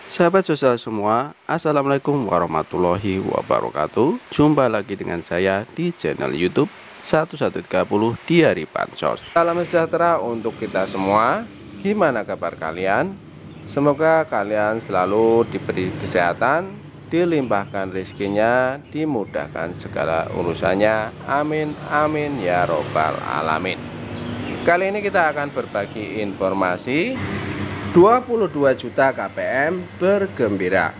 Sahabat sosial semua, Assalamualaikum warahmatullahi wabarakatuh. Jumpa lagi dengan saya di channel YouTube 1130 di hari Bansos. Salam sejahtera untuk kita semua. Gimana kabar kalian? Semoga kalian selalu diberi kesehatan, dilimpahkan rezekinya, dimudahkan segala urusannya. Amin amin ya robbal alamin. Kali ini kita akan berbagi informasi 22 juta KPM bergembira.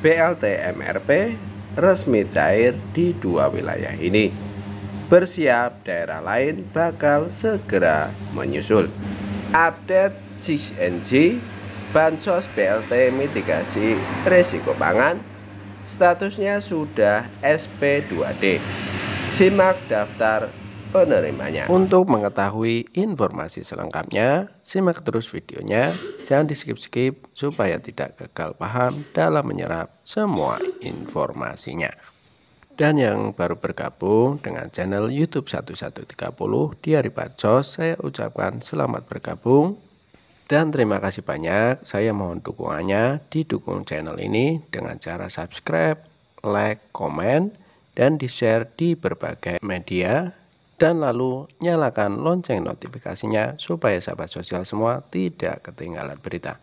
BLT MRP resmi cair di dua wilayah ini. Bersiap, daerah lain bakal segera menyusul. Update 6NG Bansos BLT mitigasi risiko pangan, statusnya sudah SP2D. Simak daftar penerimanya. Untuk mengetahui informasi selengkapnya, simak terus videonya, jangan di skip-skip supaya tidak gagal paham dalam menyerap semua informasinya. Dan yang baru bergabung dengan channel YouTube 1130 di hari Bansos, saya ucapkan selamat bergabung dan terima kasih banyak. Saya mohon dukungannya, didukung channel ini dengan cara subscribe, like, komen, dan di-share di berbagai media. Dan lalu nyalakan lonceng notifikasinya supaya sahabat sosial semua tidak ketinggalan berita.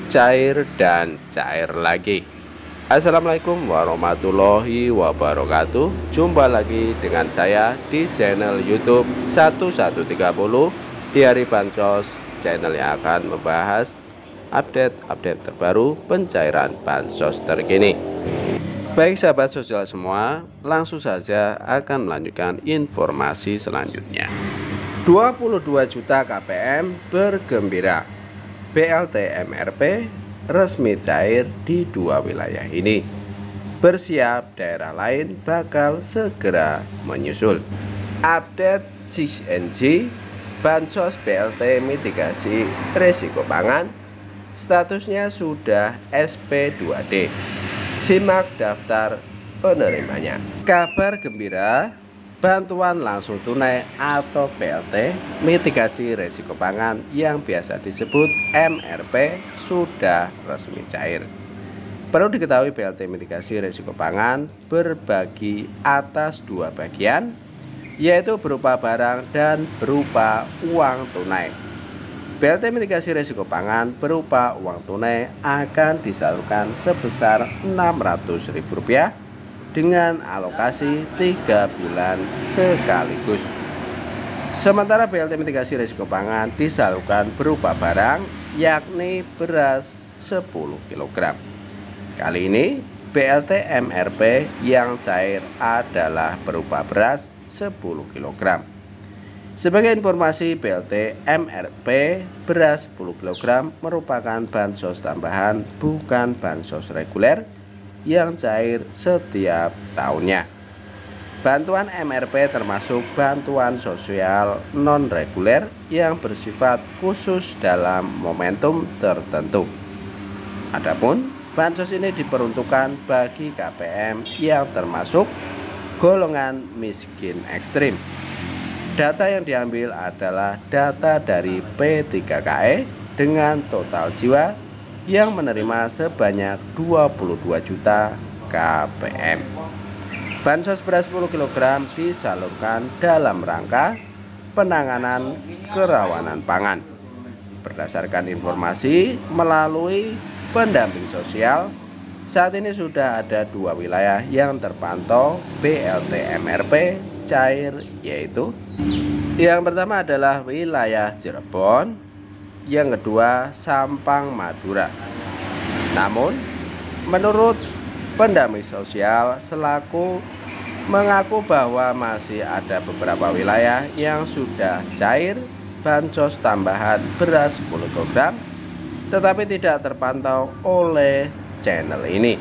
Cair dan cair lagi. Assalamualaikum warahmatullahi wabarakatuh. Jumpa lagi dengan saya di channel YouTube 1130 di hari Bansos, channel yang akan membahas update terbaru pencairan Bansos terkini. Baik sahabat sosial semua, langsung saja akan melanjutkan informasi selanjutnya. 22 juta KPM bergembira. BLT MRP resmi cair di dua wilayah ini. Bersiap, daerah lain bakal segera menyusul. Update 6NG Bansos BLT mitigasi risiko pangan, statusnya sudah SP2D. Simak daftar penerimanya. Kabar gembira, bantuan langsung tunai atau BLT mitigasi risiko pangan yang biasa disebut MRP sudah resmi cair. Perlu diketahui BLT mitigasi risiko pangan berbagi atas dua bagian, yaitu berupa barang dan berupa uang tunai. BLT mitigasi risiko pangan berupa uang tunai akan disalurkan sebesar Rp600.000 dengan alokasi 3 bulan sekaligus. Sementara BLT mitigasi risiko pangan disalurkan berupa barang, yakni beras 10 kg. Kali ini BLT MRP yang cair adalah berupa beras 10 kg. Sebagai informasi, BLT MRP beras 10 kg merupakan bansos tambahan, bukan bansos reguler yang cair setiap tahunnya. Bantuan MRP termasuk bantuan sosial non-reguler yang bersifat khusus dalam momentum tertentu. Adapun bansos ini diperuntukkan bagi KPM yang termasuk golongan miskin ekstrim. Data yang diambil adalah data dari P3KE dengan total jiwa yang menerima sebanyak 22 juta KPM. Bansos beras 10 kg disalurkan dalam rangka penanganan kerawanan pangan. Berdasarkan informasi melalui pendamping sosial, saat ini sudah ada dua wilayah yang terpantau BLT MRP cair, yaitu yang pertama adalah wilayah Cirebon, yang kedua Sampang Madura. Namun menurut pendamping sosial selaku mengaku bahwa masih ada beberapa wilayah yang sudah cair bansos tambahan beras 10 kg tetapi tidak terpantau oleh channel ini.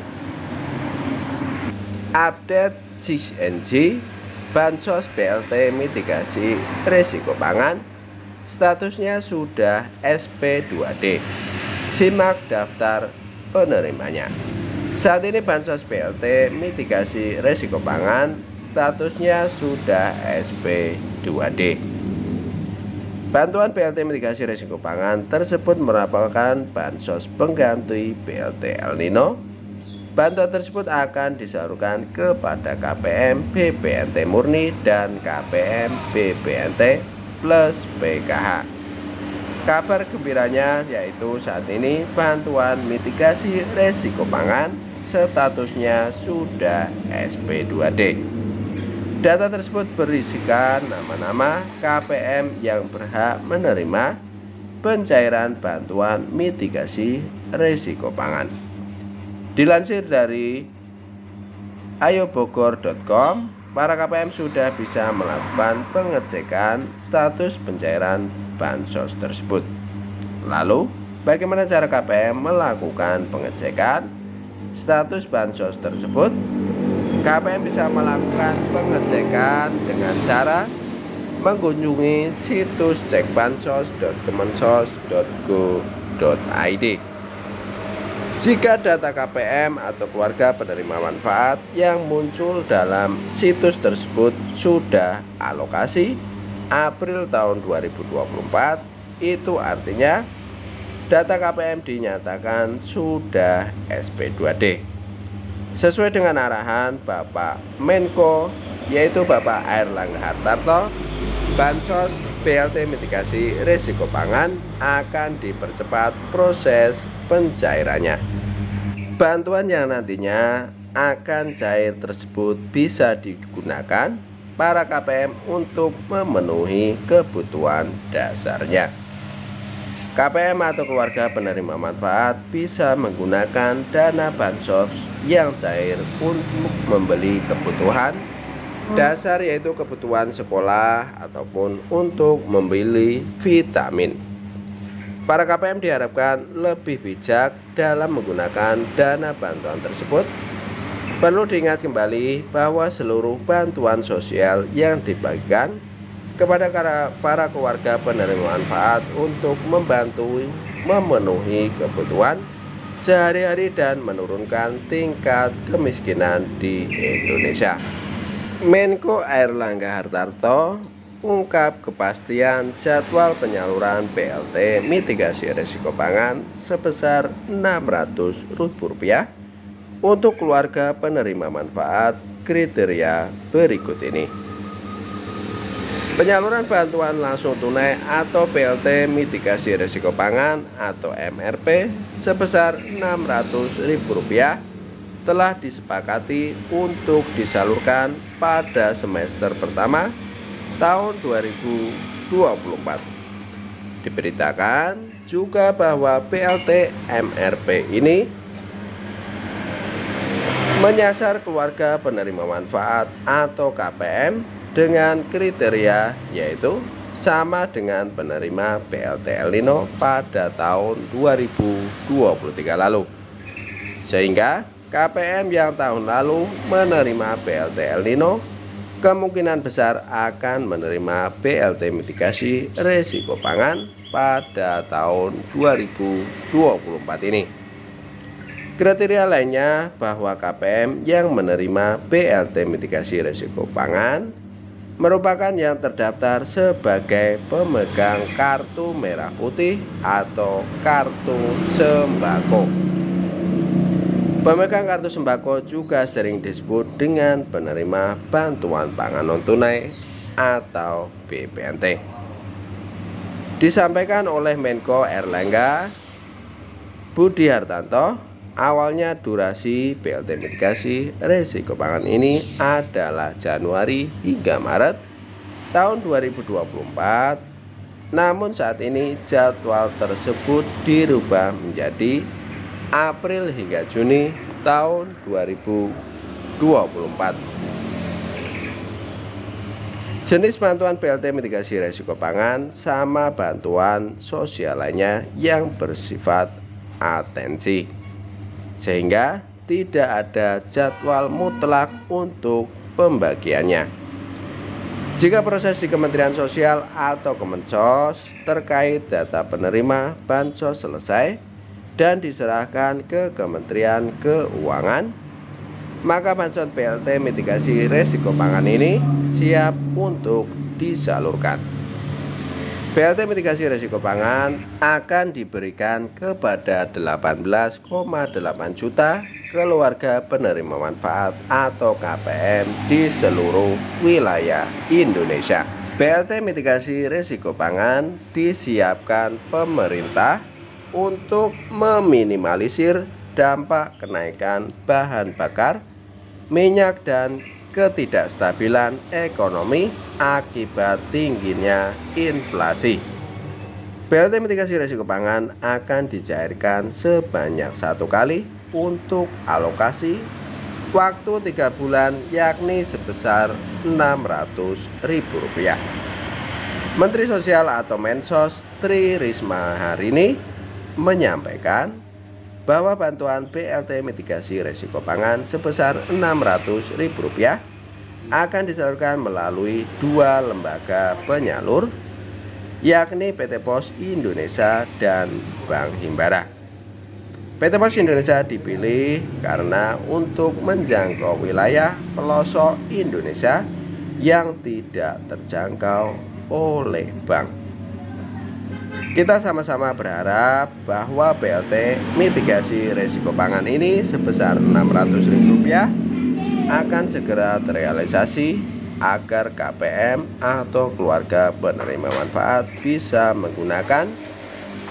Update 6NG Bansos BLT mitigasi risiko pangan, statusnya sudah SP2D. Simak daftar penerimanya. Saat ini bansos BLT mitigasi resiko pangan statusnya sudah SP2D. Bantuan BLT mitigasi resiko pangan tersebut merupakan bansos pengganti BLT El Nino. Bantuan tersebut akan disalurkan kepada KPM BPNT murni dan KPM BPNT plus PKH. Kabar gembiranya yaitu saat ini bantuan mitigasi resiko pangan statusnya sudah SP2D. Data tersebut berisikan nama-nama KPM yang berhak menerima pencairan bantuan mitigasi resiko pangan. Dilansir dari ayobogor.com, para KPM sudah bisa melakukan pengecekan status pencairan bansos tersebut. Lalu, bagaimana cara KPM melakukan pengecekan status bansos tersebut? KPM bisa melakukan pengecekan dengan cara mengunjungi situs cekbansos.kemensos.go.id. Jika data KPM atau keluarga penerima manfaat yang muncul dalam situs tersebut sudah alokasi April tahun 2024, itu artinya data KPM dinyatakan sudah SP2D. Sesuai dengan arahan Bapak Menko, yaitu Bapak Airlangga Hartarto, bansos BLT mitigasi risiko pangan akan dipercepat proses pencairannya. Bantuan yang nantinya akan cair tersebut bisa digunakan para KPM untuk memenuhi kebutuhan dasarnya. KPM atau keluarga penerima manfaat bisa menggunakan dana bansos yang cair untuk membeli kebutuhan dasar, yaitu kebutuhan sekolah ataupun untuk membeli vitamin. Para KPM diharapkan lebih bijak dalam menggunakan dana bantuan tersebut. Perlu diingat kembali bahwa seluruh bantuan sosial yang dibagikan kepada para keluarga penerima manfaat untuk membantu memenuhi kebutuhan sehari-hari dan menurunkan tingkat kemiskinan di Indonesia. Menko Airlangga Hartarto ungkap kepastian jadwal penyaluran BLT mitigasi risiko pangan sebesar Rp600.000 untuk keluarga penerima manfaat kriteria berikut ini. Penyaluran bantuan langsung tunai atau BLT mitigasi risiko pangan atau MRP sebesar Rp600.000 telah disepakati untuk disalurkan pada semester pertama tahun 2024. Diberitakan juga bahwa BLT MRP ini menyasar keluarga penerima manfaat atau KPM dengan kriteria yaitu sama dengan penerima BLT El Nino pada tahun 2023 lalu. Sehingga KPM yang tahun lalu menerima BLT El Nino kemungkinan besar akan menerima BLT mitigasi risiko pangan pada tahun 2024 ini. Kriteria lainnya bahwa KPM yang menerima BLT mitigasi risiko pangan merupakan yang terdaftar sebagai pemegang kartu merah putih atau kartu sembako. Pemegang kartu sembako juga sering disebut dengan penerima bantuan pangan non tunai atau BPNT. Disampaikan oleh Menko Airlangga Budi Hartanto, awalnya durasi BLT mitigasi risiko pangan ini adalah Januari hingga Maret tahun 2024. Namun saat ini jadwal tersebut dirubah menjadi April hingga Juni tahun 2024. Jenis bantuan BLT mitigasi risiko pangan sama bantuan sosial lainnya yang bersifat atensi, sehingga tidak ada jadwal mutlak untuk pembagiannya. Jika proses di Kementerian Sosial atau Kemensos terkait data penerima bansos selesai, dan diserahkan ke Kementerian Keuangan, maka bantuan BLT mitigasi risiko pangan ini siap untuk disalurkan. BLT mitigasi risiko pangan akan diberikan kepada 18,8 juta keluarga penerima manfaat atau KPM di seluruh wilayah Indonesia. BLT mitigasi risiko pangan disiapkan pemerintah untuk meminimalisir dampak kenaikan bahan bakar, minyak, dan ketidakstabilan ekonomi akibat tingginya inflasi. BLT mitigasi risiko pangan akan dicairkan sebanyak 1 kali untuk alokasi waktu 3 bulan, yakni sebesar Rp600.000. Menteri Sosial atau Mensos Tri Risma hari ini menyampaikan bahwa bantuan BLT mitigasi risiko pangan sebesar Rp600.000 akan disalurkan melalui 2 lembaga penyalur, yakni PT Pos Indonesia dan Bank Himbara. PT Pos Indonesia dipilih karena untuk menjangkau wilayah pelosok Indonesia yang tidak terjangkau oleh bank. Kita sama-sama berharap bahwa BLT mitigasi risiko pangan ini sebesar Rp600.000 akan segera terrealisasi agar KPM atau keluarga penerima manfaat bisa menggunakan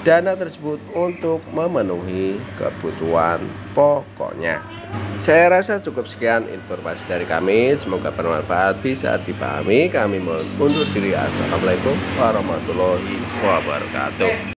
dana tersebut untuk memenuhi kebutuhan pokoknya. Saya rasa cukup sekian informasi dari kami, semoga bermanfaat, bisa dipahami. Kami mohon undur diri. Assalamualaikum warahmatullahi wabarakatuh.